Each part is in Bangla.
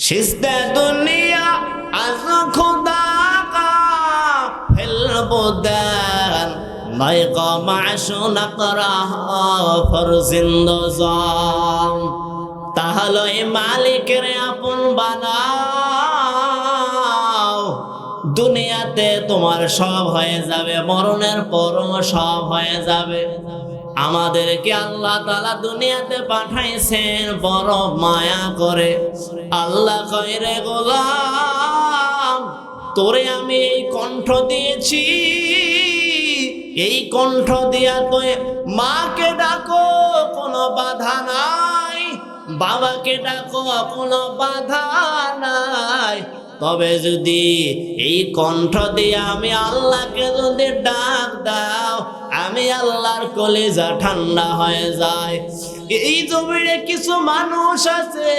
शिस्ते दुनिया अज खुदा का फिलबुदान मैं को माशून करा फरजिंदोजाम তাহলে মালিকের আপন বানাও দুনিয়াতে তোমার সব হয়ে যাবে মরণের পরও সব হয়ে যাবে। আমাদেরকে আল্লাহ তাআলা দুনিয়াতে পাঠাইছেন বড় মায়া করে। আল্লাহ কয় রে গোলাম তোরে আমি এই কণ্ঠ দিয়েছি, এই কণ্ঠ দিয়া তুই মাকে ডাকো কোনো বাধা নাই, বাবাকে ডাকো কোনো বাধা নাই। তবে যদি এই কণ্ঠ দিয়ে আমি আল্লাহকে যদি ডাক দাও আমি আল্লাহর কলিজা ঠান্ডা হয়ে যায়। এই জমিনে কিছু মানুষ আছে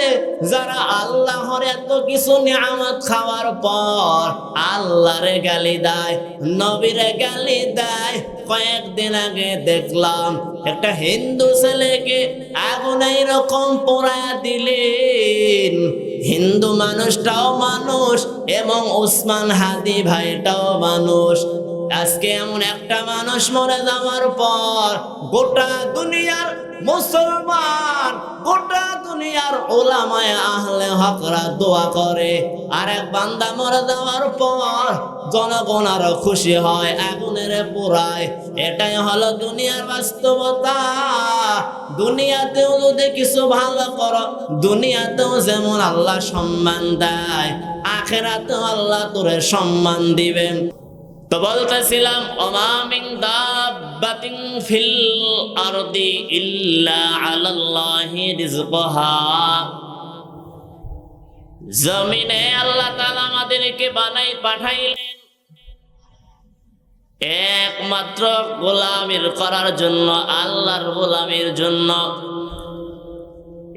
যারা আল্লাহর এত কিছু নিয়ামত খাওয়ার পর আল্লাহরে গালি দেয়, নবীরে গালি দেয়। কয়েকদিন আগে দেখলাম একটা হিন্দু ছেলেকে আগুনে এরকম পোড়ায় দিলেন। হিন্দু মানুষটাও মানুষ এবং ওসমান হাদি ভাইটাও মানুষ। আজকে এমন একটা মানুষ মরে যাওয়ার পর গোটা দুনিয়ার মুসলমান, গোটা দুনিয়ার উলামায়ে আহলে হকরা দোয়া করে। আর এক বান্দা মরে যাওয়ার পর জনগণ আরো খুশি হয়, আগুনের পোড়ায়। এটাই হলো দুনিয়ার বাস্তবতা। দুনিয়াতেও যদি কিছু ভালো করো দুনিয়াতেও যেমন আল্লাহ সম্মান দেয় আখিরাতেও আল্লাহ তোরে সম্মান দিবেন। তো বলতেছিলাম ওমা মিন দাব্বাতিন ফিল আরদি ইল্লা আলাল্লাহি রিজকুহা। জমিনে আল্লাহ তাআলা আমাদেরকে বানাই পাঠাইলেন একমাত্র গোলামির করার জন্য, আল্লাহর গোলামির জন্য।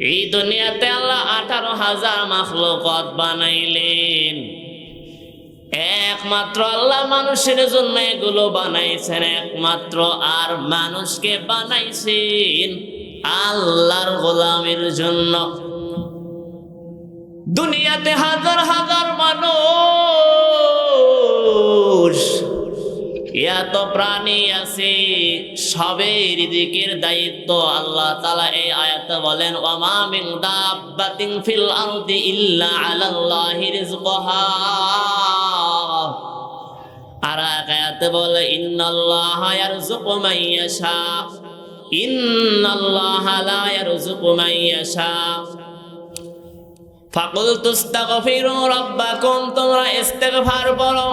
এই দুনিয়াতে আল্লাহ 18,000 মাখলুকাত বানাইলেন। একমাত্র আল্লাহ মানুষের জন্য এগুলো বানাইছেন একমাত্র, আর মানুষকে বানাইছেন আল্লাহর গোলামের জন্য। দুনিয়াতে হাজার হাজার মানুষ, এত প্রাণী আছে, সবের দিকের দায়িত্ব আল্লাহ তাআলা এই আয়াতে বলেন ওয়ামা মিন দাব্বাতিন ফিল আরদি ইল্লা আলাল্লাহি রিজকুহা। আর আয়াতে বলে ইন্নাল্লাহা ইয়ারযুকু মান ইয়াশা, ইন্নাল্লাহা লা ইয়ারযুকু মান ইয়াশা। ফাকুলতু ইস্তাগফিরু রাব্বাকুম, তোমরা ইস্তিগফার করো,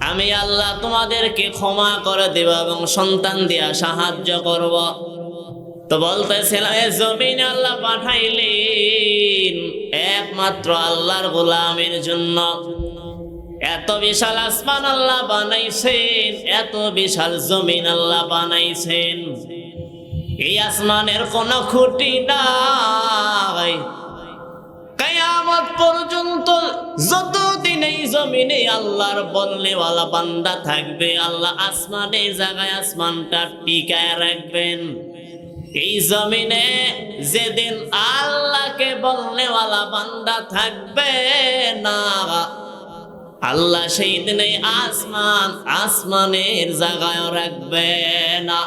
আমি আল্লাহ তোমাদেরকে ক্ষমা করে দেব এবং সন্তান দিয়া সাহায্য করব। তো বলতেছিলাম এই জমিনে আল্লাহ পাঠাইলেন একমাত্র আল্লাহর গোলামের জন্য। এত বিশাল আসমান আল্লাহ বানাইছেন, এত বিশাল জমিন আল্লাহ বানাইছেন। এই আসমানের কোনো খুঁটি নাই, কিয়ামত পর্যন্ত যতদিন এই জমিনে আল্লাহর বলনেওয়ালা বান্দা থাকবে আল্লাহ আসমানের জায়গায় আসমানটা টিকায় রাখবেন। এই জমিনে যেদিন আল্লাহকে বলনেওয়ালা বান্দা থাকবে না আল্লাহ সেই দিনে আসমান আসমানের জায়গায় রাখবে না।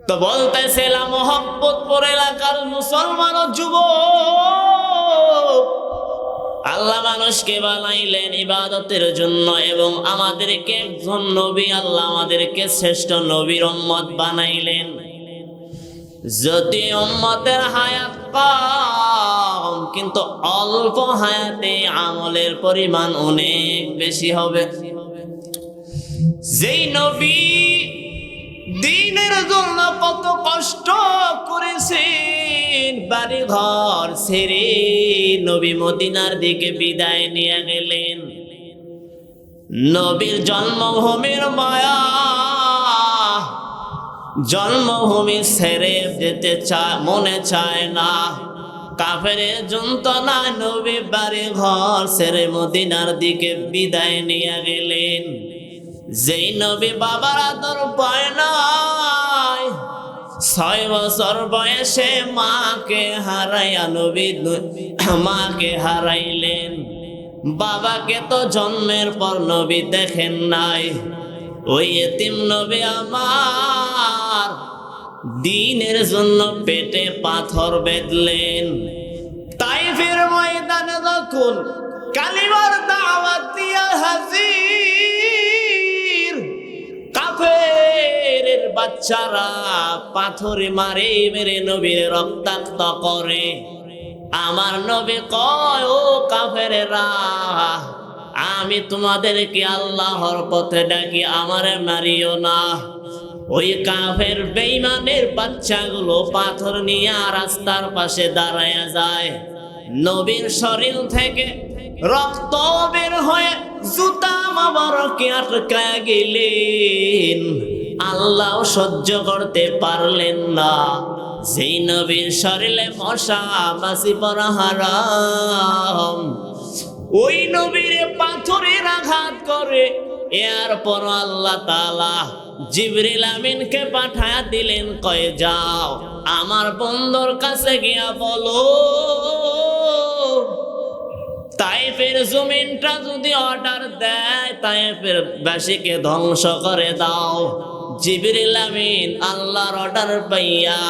তো বলতেছিলাম মোহাম্মদপুর এলাকার মুসলমান যুবক, আল্লাহ মানুষকে বানাইলেন ইবাদতের জন্য এবং আমাদেরকে একজন নবী, আল্লাহ আমাদেরকে শ্রেষ্ঠ নবীর উম্মত বানাইলেন। যদি উম্মতের হায়াত কম কিন্তু অল্প হায়াতে আমলের পরিমাণ অনেক বেশি হবে। যেই নবী দিনের জন্য কত কষ্ট করেছেন, বাড়ি ঘর ছেড়ে নবী মদিনার দিকে বিদায় নিয়ে গেলেন। নবীর জন্মভূমির মায়া, জন্মভূমি ছেড়ে যেতে চায় মনে চায় না। কাফেরের যন্ত্রণা নবী বাড়ি ঘর ছেড়ে মদিনার দিকে বিদায় নিয়ে গেলেন। যেই নবী বাবার আদর পায় নাই, 6 বছর বয়সে মাকে হারাইলেন। বাবাকে তো জন্মের পর নবী দেখেন নাই। ওই এতিম নবী আমার দ্বীনের জন্য পেটে পাথর বেঁধলেন। তাইফের ময়দানে যখন কালিমার দাওয়াত দিয়া হাজির, কাফেরের বাচ্চারা পাথরে মারে মেরে নবীর রক্তাক্ত করে। আমার নবী কয়, ও কাফেরেরা, আমি তোমাদেরকে আল্লাহর পথে ডাকি, আমারে মারিও না। ওই কাফের বেঈমানের বাচ্চাগুলো পাথর নিয়ে রাস্তার পাশে দাঁড়ায়া যায়। নবীর শরীর থেকে রক্ত বের হয়ে জুতা মোবারকে আটকায় গেলেন। আল্লাহ সহ্য করতে পারলেন না। যেই নবীর শরীরে মশা মাছি পড়া হারাম, ওই নবীর পাথরের আঘাত করে। এরপর আল্লাহ তাআলা জিবরিল আমিনকে পাঠায়া দিলেন, কয়ে যাও আমার বন্ধুর কাছে গিয়া বলো তাইফের জমিনটা যদি অর্ডার দেয় তাইফের বাসীকে ধ্বংস করে দাও। জিবরিল আমিন আল্লাহর অর্ডার পাইয়া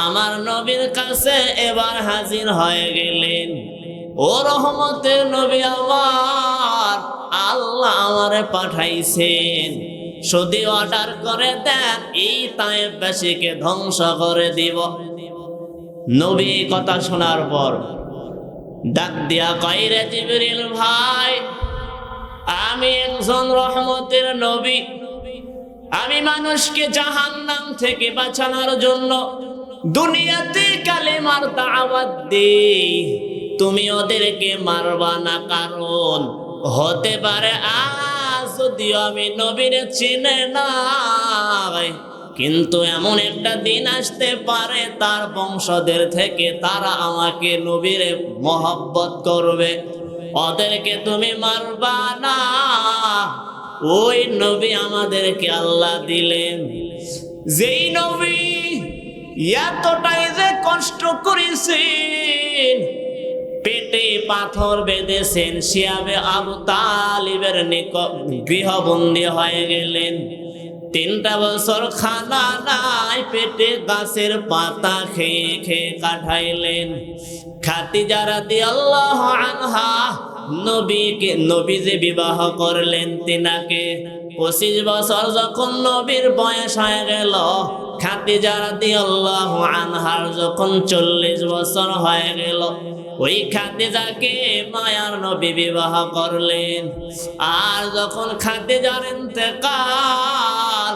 আমার নবীর কাছে এবার হাজির হয়ে গেলেন। ও রহমতের নবী আমার, আল্লাহ আমারে পাঠাইছেন, যদি অর্ডার করে দেন এই তায়েফবাসীকে ধ্বংস করে দিব। নবী কথা শোনার পর ডাক দিয়া কয়, রে জিবরিল ভাই, আমি একজন রহমতের নবী, আমি মানুষকে জাহান্নাম থেকে বাঁচানোর জন্য দুনিয়াতে কালেমার দাওয়াত দেই। তুমি ওদেরকে মারবা না, কারণ হতে পারে আজ যদিও আমি নবীর চিনে নাই, কিন্তু এমন একটা দিন আসতে পারে তার বংশধর থেকে তারা আমাকে নবীরে মহব্বত করবে, ওদেরকে তুমি মারবা না। ওই নবী আমাদেরকে আল্লাহ দিলেন, যেই নবী এতটাই যে কষ্ট করেছেন, পেটে পাথর বেঁধেছেন, শিয়াবে আবু তালিবের গৃহবন্দী হয়ে গেলেন। 3টা বছর খানা নাই, পেটে গাছের পাতা খেয়ে খেয়ে কাটাইলেন। খাদিজা রাদিয়াল্লাহু আনহা নবী যে বিবাহ করলেন তিনাকে, 25 বছর যখন নবীর বয়স হয়ে গেল, খাদিজা রাদিয়াল্লাহু আনহার যখন 40 বছর হয়ে গেল, ওই খাদিজাকে মায়ার নবী বিবাহ করলেন। আর যখন খাদিজার ইন্তেকাল,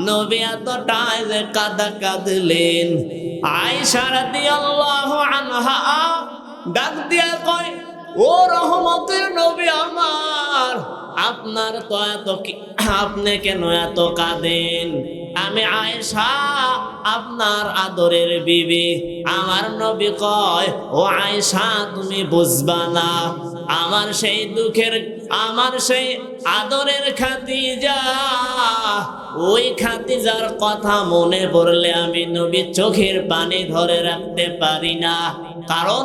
নবী এতটাই যে কাঁদলেন। আয়েশা রাদিয়াল্লাহু আনহা ডাক দিয়া কয়, ও রহমতের নবী আমার, আপনার তো এত আপনি কেন এত কাঁদেন? আমি আয়েশা আপনার আদরের বিবি। আমার নবী কয়, ও আয়েশা তুমি বুঝবা না, আমার সেই দুঃখের, আমার সেই আদরের খাদিজা, ওই খাদিজার কথা মনে পড়লে আমি নবী চোখের পানি ধরে রাখতে পারি না। কারণ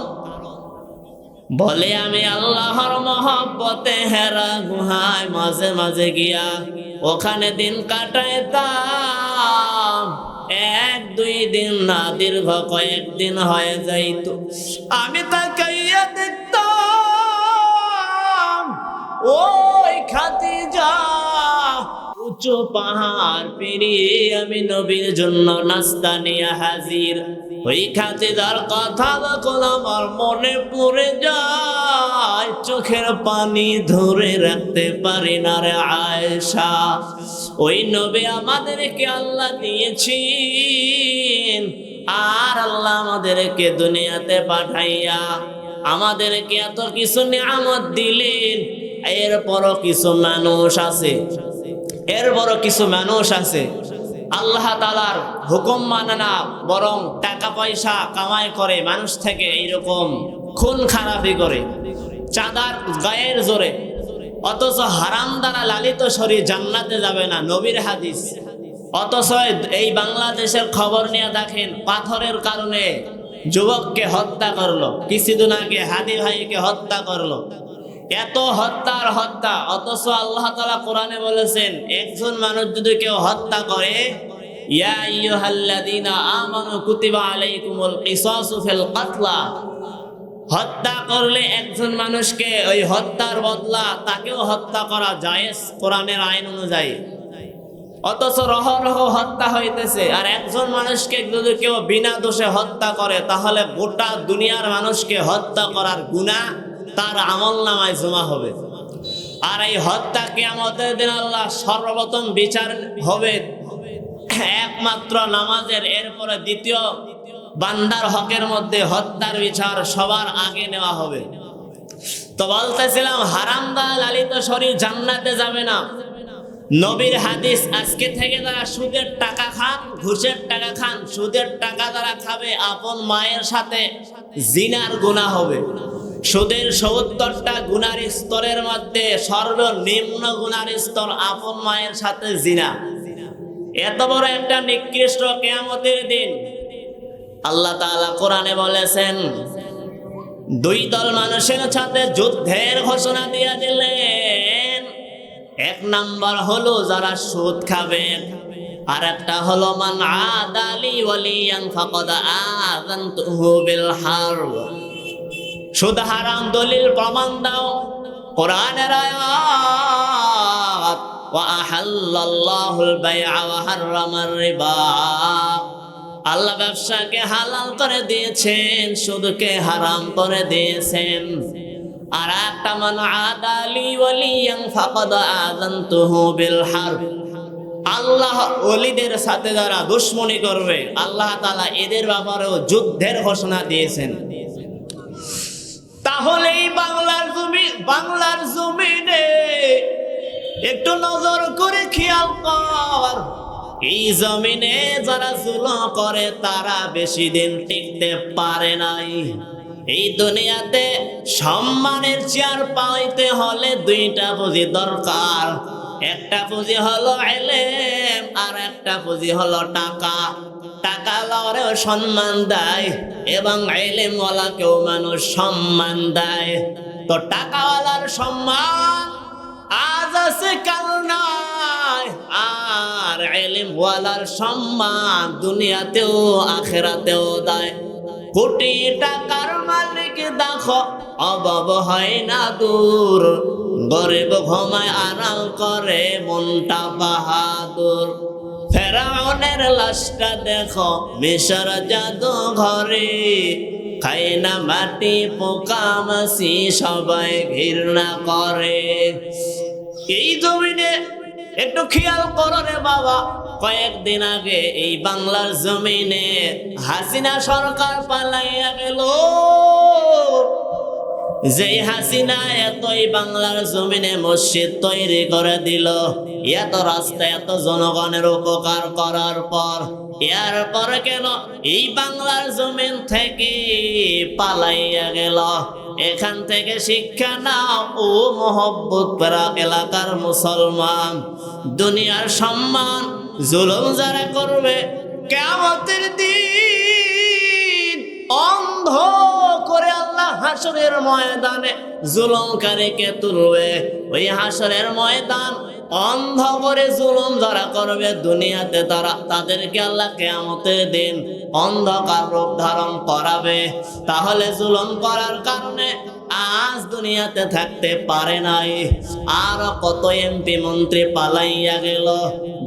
বলে আমি আল্লাহর মহব্বতে হেরা গুহায় মাঝে মাঝে গিয়া ওখানে দিন কাটাইতাম। 1-2 দিন না, দীর্ঘ কয়েকদিন হয়ে যাইতো। আমি তাকাইয়া দেখতাম ওই খাদিজা উঁচু পাহাড় পেরিয়ে আমি নবীর জন্য নাস্তা নিয়ে হাজির। ওই খাদিজার কথা যখন আমার মনে পড়ে যায়, চোখের পানি ধরে রাখতে পারি না রে আয়েশা। ওই নবী আমাদেরকে আল্লাহ দিয়েছেন, আর আল্লাহ আমাদেরকে দুনিয়াতে পাঠাইয়া আমাদেরকে এত কিছু নিয়ামত দিলেন। এরপরও কিছু মানুষ আছে আল্লাহ তাআলার হুকুম মানে না, বরং টাকা পয়সা কামাই করে মানুষ থেকে এইরকম খুন খারাপি করে, চাঁদার গায়ের জোরে, অথচ হারাম দ্বারা লালিত শরীর জান্নাতে যাবে না। নবীর হাদিস, অথচ এই বাংলাদেশের খবর নিয়ে দেখেন, পাথরের কারণে যুবককে হত্যা করলো, কিছুদিন আগে হাদি ভাইকে হত্যা করলো। এত হত্যার হত্যা, অথচ আল্লাহ তাআলা কোরআনে বলেছেন একজন মানুষ যদি কেউ হত্যা করে, ইয়া আইয়ুহাল্লাযীনা আমানু কুতিবা আলাইকুমুল কিসাসু ফিল কাতলা, হত্যা করলে একজন মানুষকে ওই হত্যার বদলা তাকেও হত্যা করা জায়েজ কোরআনের আইন অনুযায়ী। অথচ রহ রহ হত্যা হইতেছে, আর একজন মানুষকে যদি কেউ বিনা দোষে হত্যা করে তাহলে গোটা দুনিয়ার মানুষকে হত্যা করার গুনাহ তার আমলনামায় জমা হবে। আর এই হত্যা কিয়ামতের দিন আল্লাহ সর্বপ্রথম বিচার হবে একমাত্র নামাজের, এরপরে দ্বিতীয় বান্দার হকের মধ্যে হত্যার বিচার সবার আগে নেওয়া হবে। তো বলতেছিলাম, হারামদা লালিত শরীর জান্নাতে যাবে না। নবীর হাদিস, আজকে থেকে যারা সুদের টাকা খান, ঘুষের টাকা খান, সুদের টাকা যারা খাবে আপন মায়ের সাথে জিনার গুনাহ হবে। সুদের ৭০টা গুনার স্তরের মধ্যে সর্বনিম্ন গুনার স্তর আপন মায়ের সাথে জিনা। এত বড় একটা নিকৃষ্ট কিয়ামতের দিন আল্লাহ তাআলা কোরআনে বলেছেন, দুই দল মানুষের সাথে যুদ্ধের ঘোষণা দিয়ে দিলেন। এক নাম্বার হলো যারা সুদ খাবে, আর একটা হলো মান আদালি ওয়ালিয়ান ফাকাদ আযানতুহু বিল হারব। সুদ হারাম, দলিল প্রমাণ দাও। কোরআনের আয়াত, ওয়া আহাল্লাল্লাহুল বাইআ ওয়া হাররামার রিবা, আল্লাহ ব্যবসাকে হালাল করে দিয়েছেন, সুদকে হারাম করে দিয়েছেন। আর একটা মান আদালি ওয়ালিয়ান ফাকাদ আযানতুহু বিল হারব, আল্লাহ ওলিদের সাথে যারা দুশমনি করবে আল্লাহ তাআলা এদের ব্যাপারেও যুদ্ধের ঘোষণা দিয়েছেন। তাহলে এই বাংলার জমিনে একটু নজর করে খেয়াল কর, এই জমিনে যারা জুলুম করে তারা বেশি দিন টিকতে পারে নাই। এই দুনিয়াতে সম্মানের চেয়ার পাইতে হলে দুইটা পুঁজি দরকার। একটা পুঁজি হলো ইলম, আর একটা পুঁজি হলো টাকা। টাকা লওয়ারেও সম্মান দেয় এবং ইলমওয়ালাকেও মানুষ সম্মান দেয়। তো টাকাওয়ালার সম্মান আজ আছে কাল নাই, আর ইলমওয়ালার সম্মান দুনিয়াতেও আখিরাতেও দেয়। কোটি টাকার মালিক দেখো অভাব হয় না দূর, গরিব ঘুমায় আরাম করে মনটা বাহাদুর। ফেরাউনের লাশটা দেখো মিশর জাদু ঘরে, খায় না মাটি পোকা মাছি সবাই ঘৃণা করে। এই জমিনে একটু খেয়াল করো রে বাবা, কয়েকদিন আগে এই বাংলার জমিনে হাসিনা সরকার পালাইয়া গেল। যেই হাসিনা এতই বাংলার জমিনে মসজিদ তৈরি করে দিল, এত রাস্তা, এত জনগণের উপকার করার পর এরপর কেন এই বাংলার জমিন থেকে পালাইয়া গেল? এখান থেকে শিক্ষা নাও ও মোহব্বত পারা এলাকার মুসলমান। দুনিয়ার সম্মান জুলুম যারা করবে কিয়ামতের দিন অন্ধ করে আল্লাহ হাসরের ময়দানে জুলুমকারীকে তুলবে। ওই হাসরের ময়দান অন্ধ করে জুলুম যারা করবে দুনিয়াতে তাদেরকে আল্লাহ কিয়ামতের দিন অন্ধকার রূপ ধারণ করাবে। তাহলে জুলুম করার কারণে আজ দুনিয়াতে থাকতে পারে নাই, আর কত এমপি মন্ত্রী পালাইয়া গেল।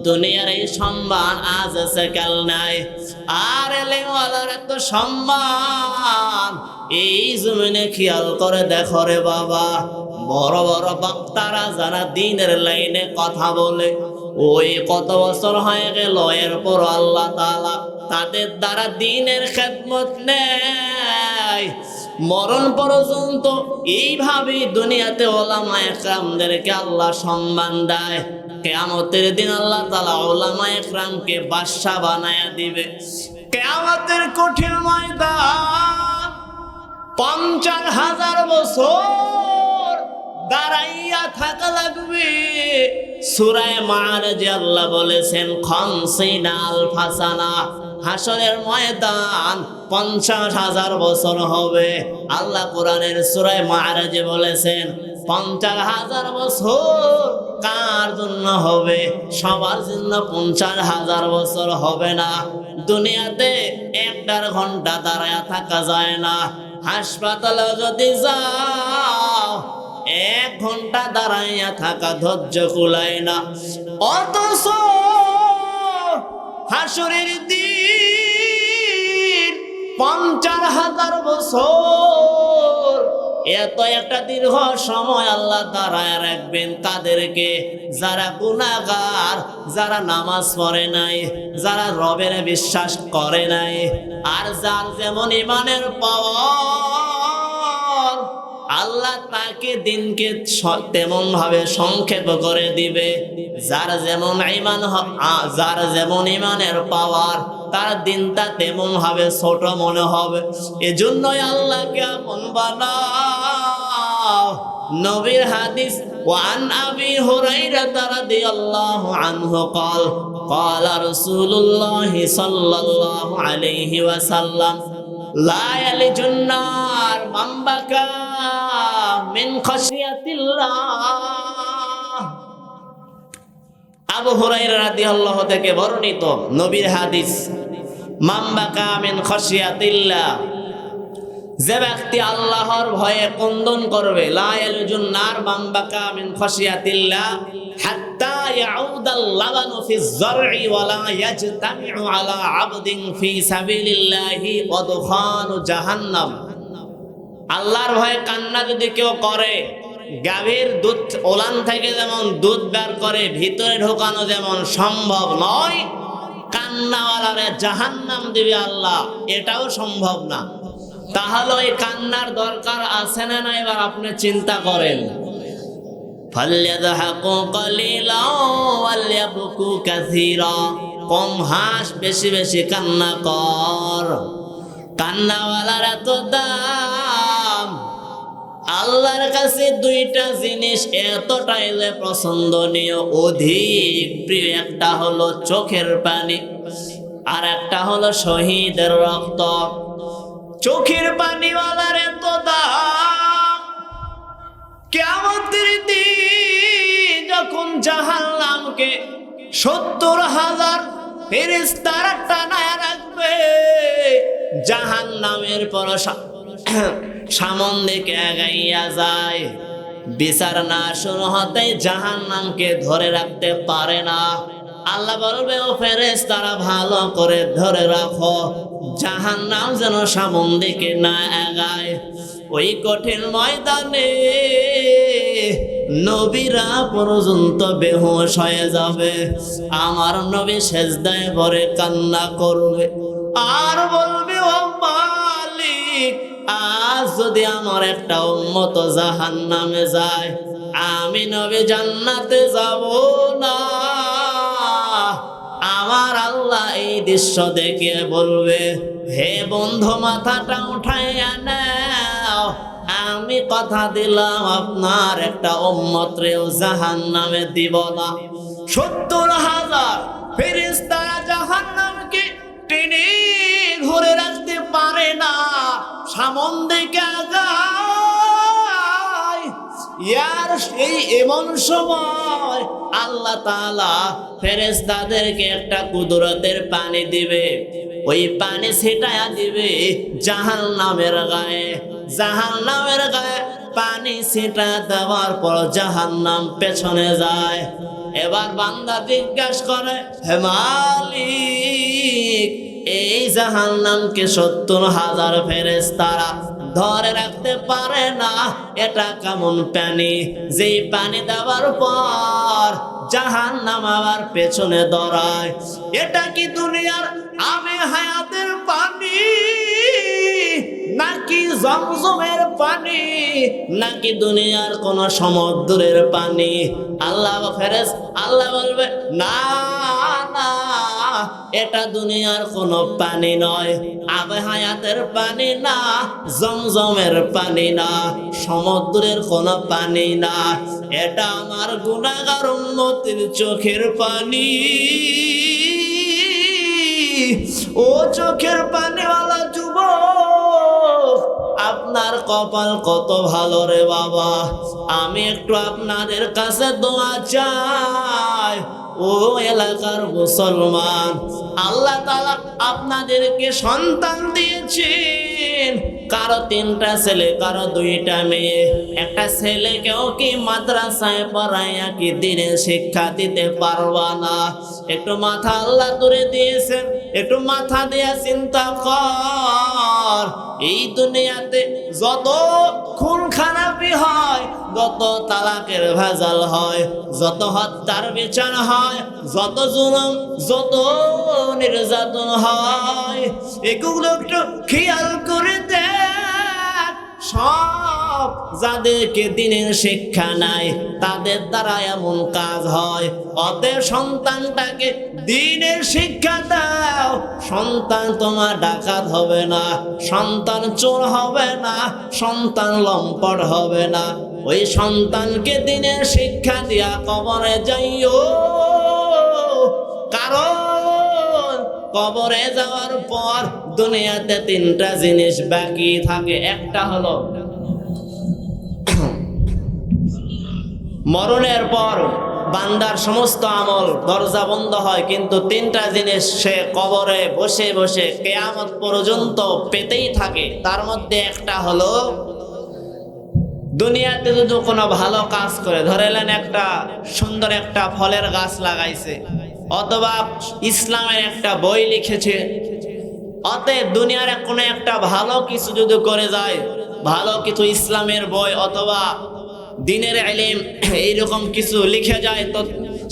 দুনিয়ার এই সম্মান আজ আছে কাল নাই। আর এলেওয়ালার এত সম্মান এই জমিনে খেয়াল করে দেখো রে বাবা। বড় বড় বক্তারা যারা দিনের লাইনে কথা বলে, ওই কত বছর হয়ে গেল, এরপর আল্লাহ তাআলা তাদের দ্বারা দিনের খেদমত নেয়। মরণ পর্যন্ত এইভাবে দুনিয়াতে ওলামায়ে কেরামদেরকে আল্লাহ সম্মান দেয়। কিয়ামতের দিন আল্লাহ তাআলা ওলামায়ে কেরামকে বাদশা বানায়া দিবে। কিয়ামতের কঠিন ময়দান ৫০,০০০ বছর দাঁড়াইয়া থাকা লাগবে। সূরা মাআরিজে আল্লাহ বলেছেন খামসিনা আলফা সানা, হাসরের ময়দান 50,000 বছর হবে। আল্লাহ কোরআনের সূরা মাআরিজে বলেছেন 50,000 বছর কার জন্য হবে? সবার জন্য 50,000 বছর হবে না। দুনিয়াতে 1.5 ঘন্টা দাঁড়ায় থাকা যায় না। হাসপাতালে যদি যাও 1 ঘন্টা দাঁড়াইয়া থাকা ধৈর্য কুলায় না। অথচ হাসরের দিন 50,000 বছর, এত একটা দীর্ঘ সময় আল্লাহ দাঁড়ায় রাখবেন তাদেরকে যারা গুনাহগার, যারা নামাজ পড়ে নাই, যারা রবের বিশ্বাস করে নাই। আর যার যেমন ঈমানের পাওয়ার, আল্লাহ তাকে দিনকে তেমন ভাবে সংক্ষেপ করে দিবে। যার যেমন ঈমানের পাওয়ার, তার দিনটা তেমন ভাবে ছোট মনে হবে। এজন্যই আল্লাহকে আপন বানাও। নবীর হাদিস ওয়ান আবি হুরায়রা রাদিয়াল্লাহু আনহু قال قال رسول الله صلى الله عليه وسلم لا يلج النار من بكى من خشية الله। আবু হুরায়রা রাদিয়াল্লাহু থেকে বর্ণিত নবীর হাদিস, মান বাকা মিন খাশিয়াতিল্লাহ, যে ব্যক্তি আল্লাহর ভয়ে ক্রন্দন করবে, লা ইয়ালজুন নার মান বাকা মিন খাশিয়াতিল্লাহ হাত্তা ইয়াউদাল লাবানু ফিজ যারঈ ওয়া লা ইয়াজতামিউ আলা আবদিন ফি সাবিলিল্লাহি ওয়া দুখানু জাহান্নাম। আল্লাহর ভয়ে কান্না যদি কেউ করে, গাভীর দুধ ওলান থেকে যেমন দুধ বের করে ভিতরে ঢোকানো যেমন সম্ভব নয়, কান্নাওয়ালারে জাহান্নাম দিবে আল্লাহ, এটাও সম্ভব না। তাহলে এই কান্নার দরকার আছে না না? এবার আপনি চিন্তা করেন। ফালইয়াযহাকু কালিলা ওয়ালইয়াবকু কাসীরা, কম হাস, বেশি বেশি কান্না কর। কান্নাওয়ালার এত দাম। আল্লাহর কাছে দুইটা জিনিস এতটাই যে পছন্দনীয়, অধিক প্রিয়। একটা হলো চোখের পানি, আর একটা হলো শহীদের রক্ত। চোখের পানিওয়ালার এত দাম, কিয়ামতের দিন যখন জাহান্নামকে 70,000 ফেরেশতারা টানায় রাখবে, জাহান্নামের পর সামন দিকে আগাইয়া যায়, বিচার না শুরু হতে জাহান্নামকে ধরে রাখতে পারে না। আল্লাহ বলবে, ও ফেরেশতারা ভালো করে ধরে রাখো, জাহান্নাম যেন সামন দিকে না আগায়। ওই কঠিন ময়দানে নবীরা পর্যন্ত বেহুশ হয়ে যাবে। আমার নবী সেজদায় পড়ে কান্না করবে আর বলবে, ও মালিক, আজ যদি আমার একটা উম্মত জাহান্নামে যায়, আমি নবী জান্নাতে যাব না। আমার আল্লাহ এই দৃশ্য দেখে বলবে, হে বন্ধু, মাথাটা উঠাইয়া নাও, আমি কথা দিলাম আপনার একটা উম্মতরেও জাহান্নামে দিব না। 70,000 ফেরেশতা জাহান্নামকে টেনে ধরে রাখতে পারে না, সামন দিকে আগায়। ইয়ার এই এমন সময় আল্লাহ তাআলা ফেরেশতাদেরকে একটা কুদরতের পানি দিবে। ওই পানি ছিটায়া দিবে জাহান্নামের গায়ে। জাহান্নামের গায়ে পানি ছিটা দেওয়ার পর জাহান্নাম পেছনে যায়। এবার বান্দা জিজ্ঞাসা করে, হে মালিক, এই জাহান্নামকে 70,000 ফেরেশতারা ধরে রাখতে পারে না, এটা কেমন পানি? যেই পানি দেওয়ার পর জাহান্নাম আবার পেছনে দৌড়ায়। এটা কি দুনিয়ার আমি হায়াতের পানি, নাকি জমজমের পানি, নাকি দুনিয়ার কোন সমুদ্রের পানি? আল্লাহ বলবে, না না, এটা দুনিয়ার কোনো পানি নয়, আবে হায়াতের পানি না, জমজমের পানি না, সমুদ্রের কোনো পানি না, এটা আমার গুনাহগার উম্মতের চোখের পানি। ও চোখের পানিওয়ালা যুবক, আপনার কপাল কত ভালো রে বাবা। আমি একটু আপনাদের কাছে দোয়া চাই। ও এলাকার মুসলমান, আল্লাহ তাআলা আপনাদেরকে সন্তান দিয়েছেন, কারো 3টা ছেলে, কারো 2টা মেয়ে। একটা ছেলেকেও কি মাদ্রাসায় পড়াইয়া কি দিনের শিক্ষা দিতে পারবা না? একটু মাথা আল্লাহ করে দিয়েছেন, একটু মাথা দিয়ে চিন্তা কর। এই দুনিয়াতে যত খুন খারাপি হয়, যত তালাকের ভেজাল হয়, যত হত্যার বিচার হয়, যত জুলুম, যত নির্যাতন হয়, এগুলো একটু খেয়াল করে দেখ। সব যাদেরকে দিনের শিক্ষা নাই তাদের দ্বারা এমন কাজ হয়। অতএব সন্তানটাকে দিনের শিক্ষা দাও। সন্তান তোমার ডাকাত হবে না, সন্তান চোর হবে না, সন্তান লম্পট হবে না। ওই সন্তানকে দিনের শিক্ষা দিয়া কবরে যাইও, কারণ কবরে যাওয়ার পর দুনিয়াতে 3টা জিনিস বাকি থাকে। একটা হলো মরণের পর বান্দার সমস্ত আমল দরজা বন্ধ হয়, কিন্তু 3টা জিনিস সে কবরে বসে বসে কিয়ামত পর্যন্ত পেতেই থাকে। তার মধ্যে একটা হলো দুনিয়াতে যদি কোনো ভালো কাজ করে, ধরেলেন একটা সুন্দর একটা ফলের গাছ লাগাইছে, অথবা ইসলামের একটা বই লিখেছে, অতএব দুনিয়ার কোনো একটা ভালো কিছু যদি করে যায়, ভালো কিছু ইসলামের বই অথবা দিনের ইলম এইরকম কিছু লিখে যায়, তো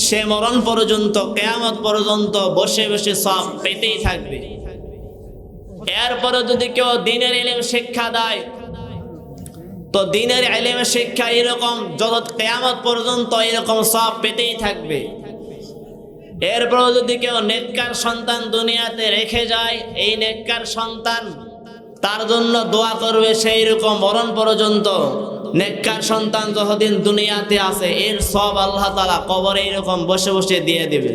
সে মরণ পর্যন্ত কিয়ামত পর্যন্ত বসে বসে সব পেতেই থাকবে। এরপরে যদি কেউ দিনের ইলম শিক্ষা দেয়, তো দিনের ইলম শিক্ষা এরকম যত কিয়ামত পর্যন্ত এরকম সব পেতেই থাকবে। এরপর যদি কেউ নেককার সন্তান দুনিয়াতে রেখে যায়, এই নেককার সন্তান তার জন্য দোয়া করবে সেই রকম মরণ পর্যন্ত। নেককার সন্তান যতদিন দুনিয়াতে আছে এর সব আল্লাহ তাআলা কবরে এরকম বসে বসে দিয়ে দিবে।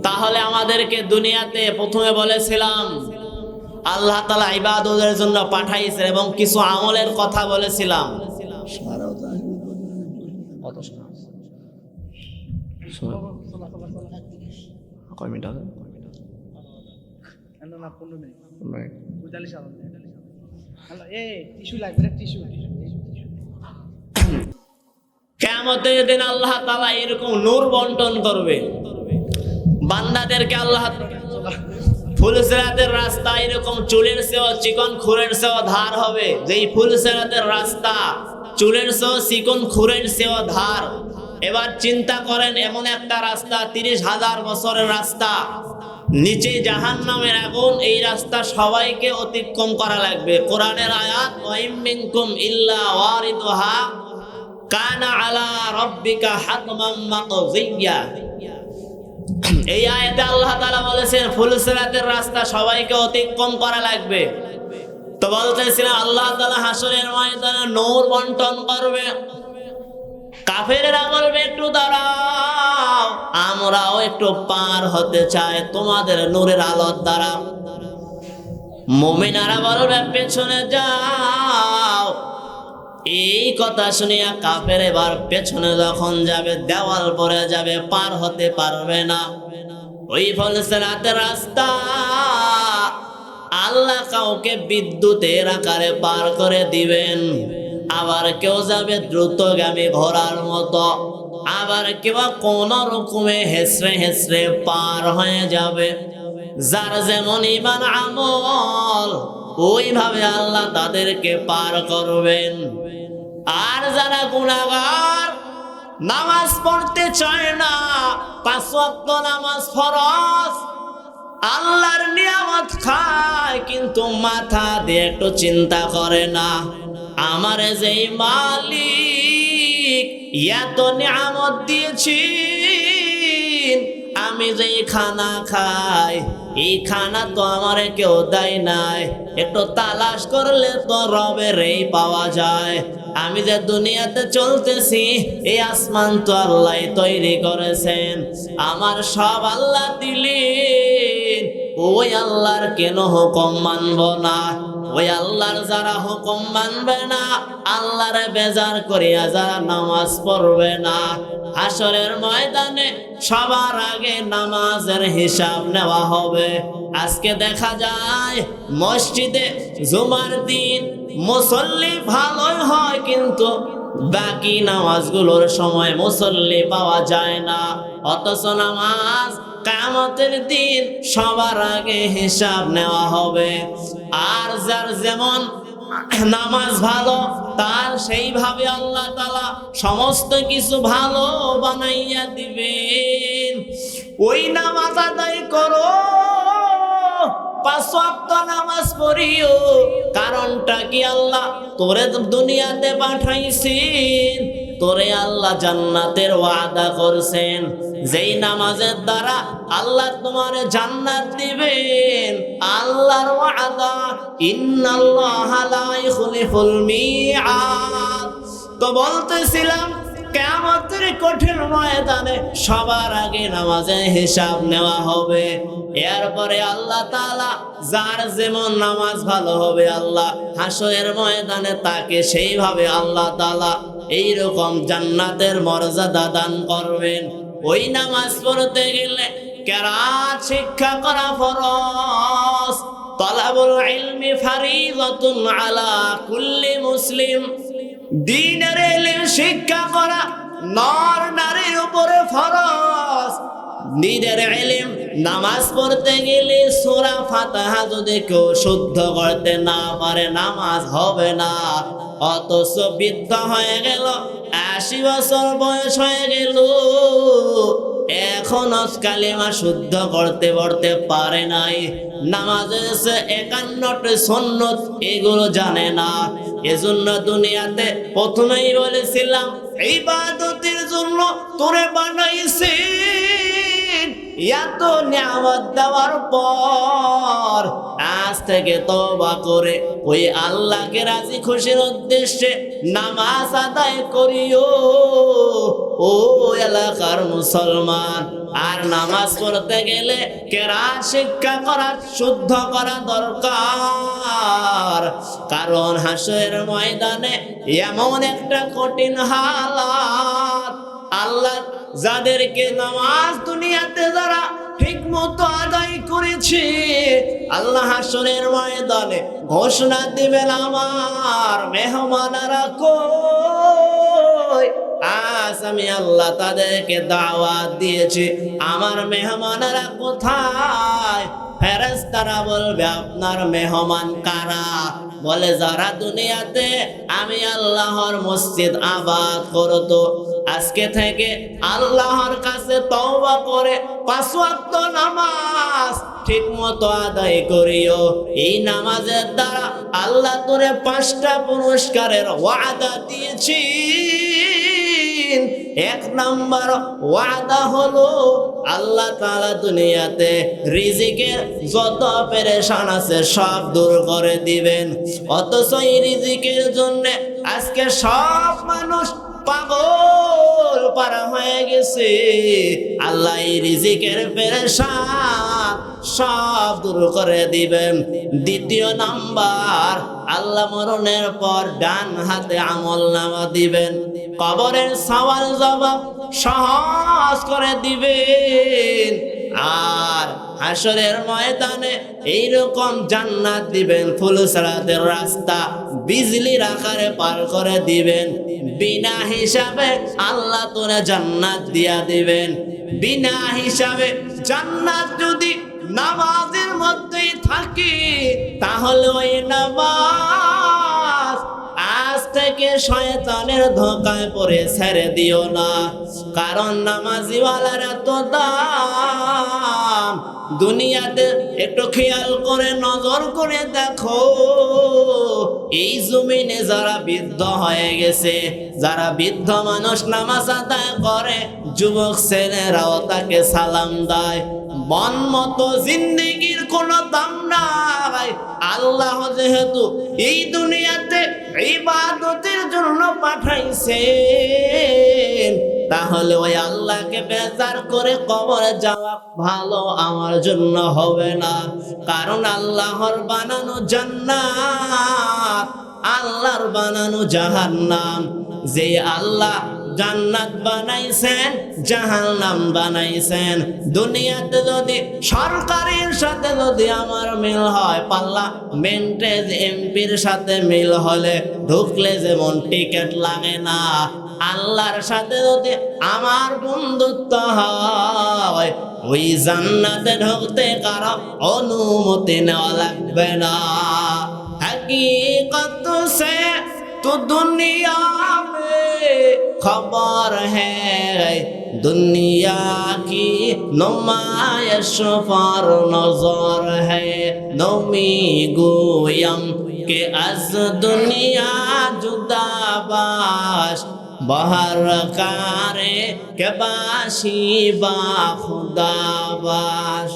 তাহলে আমাদেরকে দুনিয়াতে প্রথমে বলেছিলাম আল্লাহ তাআলা ইবাদতের জন্য পাঠাইছেন এবং কিছু আমলের কথা বলেছিলাম। কয় মিনিট হবে? কিয়ামতের দিন আল্লাহ তাআলা এরকম নূর বন্টন করবে বান্দাদেরকে। আল্লাহ ফুলসিরাতের রাস্তা এরকম চুলের চেয়েও চিকন, খুরের চেয়েও ধার হবে। যেই ফুলসিরাতের রাস্তা চুলের চেয়েও চিকন, খুরের চেয়েও ধার। এবার চিন্তা করেন, এমন একটা রাস্তা 30,000 বছরের রাস্তা, নিচে জাহান্নামের আগুন, এই রাস্তা সবাইকে অতিক্রম করা লাগবে। কোরআনের আয়াত, ওয়াইম মিনকুম ইল্লা ওয়ারিদুহা কানা আলা রাব্বিকা হাতমান মাকদিয়া। এই আয়াতে আল্লাহ তাআলা বলেছেন ফুলসিরাতের রাস্তা সবাইকে অতিক্রম করা লাগবে। তো বলতেছিলাম আল্লাহ তাআলা হাসরের ময়দানে নূর বন্টন করবে। কাফেররা বলবে একটু দাঁড়াও, আমরাও একটু পার হতে চাই তোমাদের নূরের আলোর দ্বারা। মুমিনারা বলবে পেছনে যাও। এই কথা শুনিয়া কাফের এবার পেছনে যখন যাবে, দেওয়াল পড়ে যাবে, পার হতে পারবে না। ওই ফুলসিরাতের রাস্তা আল্লাহ কাউকে বিদ্যুতের আকারে পার করে দিবেন। আবার কেউ যাবে দ্রুতগামী ঘোড়ার মতো, আবার কেউ কোন রকমে হেসরে হেসরে পার হয়ে যাবে। যার যেমন ঈমান আমল ওইভাবে আল্লাহ তাদেরকে পার করবেন। আর যারা গুনাহগার, নামাজ পড়তে চায় না, 5 ওয়াক্ত নামাজ ফরজ, আল্লাহর নিয়ামত খায় কিন্তু মাথা দিয়ে একটু চিন্তা করে না, আমার যেই মালিক এত নিয়ামত দিয়েছেন, আমি আমি যে খানা খাই এই খানা তো আমার কেউ দেয় নাই, একটু তালাশ করলে তো রবের এই পাওয়া যায়। আমি যে দুনিয়াতে চলতেছি এই আসমান তো আল্লাহ তৈরি করেছেন, আমার সব আল্লাহ দিলেন। ওই আল্লাহর কেন হুকুম মানব না? ওই আল্লাহর যারা হুকুম মানবে না, আল্লাহরে বেজার করিয়া যারা নামাজ পড়বে না, হাসরের ময়দানে সবার আগে নামাজের হিসাব নেওয়া হবে। আজকে দেখা যায় মসজিদে জুমার দিন মুসল্লি ভালোই হয়, কিন্তু বাকি নামাজগুলোর সময় মুসল্লি পাওয়া যায় না। অথচ নামাজ কিয়ামতের দিন সবার আগে হিসাব নেওয়া হবে। আর যার যেমন নামাজ ভালো, তার সেইভাবে আল্লাহ তাআলা সমস্ত কিছু ভালো বানাইয়া দিবেন। ওই নামাজ আদায় করো, 5 ওয়াক্ত নামাজ পড়িও। কারণটা কি? আল্লাহ তোরে দুনিয়াতে পাঠাইছেন, তোরে আল্লাহ জান্নাতের ওয়াদা করছেন। যেই নামাজের দ্বারা আল্লাহ তোমারে জান্নাত দিবেন, আল্লাহর ওয়াদা, ইন্নাল্লাহা লা ইখলিফুল মিআদ। তো বলতেছিলাম কিয়ামতের কঠিন ময়দানে সবার আগে নামাজের হিসাব নেওয়া হবে। এরপরে আল্লাহ তাআলা যার যেমন নামাজ ভালো হবে, আল্লাহ হাসরের ময়দানে তাকে সেইভাবে আল্লাহ তাআলা এইরকম জান্নাতের মর্যাদা দান করবেন। ওই নামাজ পড়তে গেলে কেরাত শিক্ষা করা ফরজ। তালাবুল ইলমি ফারিদাতুন আলা কুল্লি মুসলিম। দ্বীনের ইলম শিক্ষা করা নর নারীর উপরে ফরজ। দ্বীনের ইলম নামাজ পড়তে গেলে সূরা ফাতিহা যদি কেউ শুদ্ধ করতে না পারে নামাজ হবে না। অথচ বৃদ্ধ হয়ে গেল, 80 বছর বয়স হয়ে গেল, এখনো কালিমা শুদ্ধ করতে পারে নাই। নামাজের 51টি সুন্নত এগুলো জানে না। এজন্য দুনিয়াতে প্রথমেই বলেছিলাম ইবাদতের জন্য তোরে বানাইছেন। এত নিয়ামত দেওয়ার পর আজ থেকে তওবা করে ওই আল্লাহকে রাজি খুশির উদ্দেশ্যে নামাজ আদায় করিও ও এলাকার মুসলমান। আর নামাজ পড়তে গেলে কেরাত শিক্ষা করা, শুদ্ধ করা দরকার। কারণ হাসরের ময়দানে এমন একটা কঠিন হালাত, আল্লাহ যাদেরকে নামাজ দুনিয়াতে যারা ঠিক মতো আদায় করেছে, আল্লাহ হাসরের ময়দানে ঘোষণা দিবেন, আমার মেহমানেরা কই? আজ আমি আল্লাহ তাদেরকে দাওয়াত দিয়েছি, আমার মেহমানেরা কোথায়? ফেরেশতারা বলবে, আপনার মেহমান কারা? বলে, যারা দুনিয়াতে আমি আল্লাহর মসজিদ আবাদ করতো, আজকে থেকে আল্লাহর কাছে তওবা করে 5 ওয়াক্ত নামাজ ঠিক মতো আদায় করিও। এই নামাজের দ্বারা আল্লাহ তোরে 5টা পুরস্কারের ওয়াদা দিয়েছি। 1 নাম্বার ওয়াদা হলো আল্লাহ তাআলা দুনিয়াতে রিজিকের যত পেরেশান আছে সব দূর করে দিবেন। অথচ এই রিজিকের জন্য আজকে সব মানুষ পাগল পারা হয়ে গেছে। আল্লাহ এই রিজিকের পেরেশান সব দূর করে দিবেন। 2 নাম্বার, আল্লাহ মরণের পর ডান হাতে আমলনামা দিবেন, কবরের সওয়াল জবাব সহজ করে দিবেন। আর হাসরের ময়দানে এইরকম জান্নাত দিবেন, ফুলসরাতের রাস্তা বিজলির আকারে পার করে দিবেন। বিনা হিসাবে আল্লাহ তোরে জান্নাত দিয়া দিবেন। বিনা হিসাবে জান্নাত যদি নামাজের মধ্যেই থাকে, তাহলে ওই নামাজ আজ থেকে শয়তানের ধোঁকায় পড়ে ছেড়ে দিও না, কারণ নামাজিওয়ালার এত দাম। দুনিয়াতে একটু খেয়াল করে নজর করে দেখো, এই জমিনে যারা বৃদ্ধ হয়ে গেছে, যারা বৃদ্ধ মানুষ নামাজ আদায় করে, যুবক ছেলেরাও তাকে সালাম দেয়। মন মতো জিন্দেগির কোনো দাম নাই। আল্লাহ যেহেতু এই দুনিয়াতে ইবাদতের জন্য পাঠাইছেন, তাহলে ওই আল্লাহকে বেজার করে কবরে যাওয়া ভালো আমার জন্য হবে না। কারণ আল্লাহর বানানো জান্নাত, আল্লাহর বানানো জাহান্নাম। যে আল্লাহ জান্নাত বানাইছেন, জাহান্নাম বানাইছেন। দুনিয়াতে যদি সরকারের সাথে যদি আমার মিল হয়, পার্লামেন্টে এমপির সাথে মিল হলে ঢুকলে যেমন টিকিট লাগে না, আল্লাহর সাথে যদি আমার বন্ধুত্ব হয়, ওই জান্নাতে ঢুকতে কারো অনুমতি নেওয়া লাগবে না। हकीकत से तो दुनिया में खबर है, दुनिया की नुमाइश पर नजर है। नमी गोयम के अज दुनिया जुदाबाश, बहर कारे के बाशी बा खुदाबाश।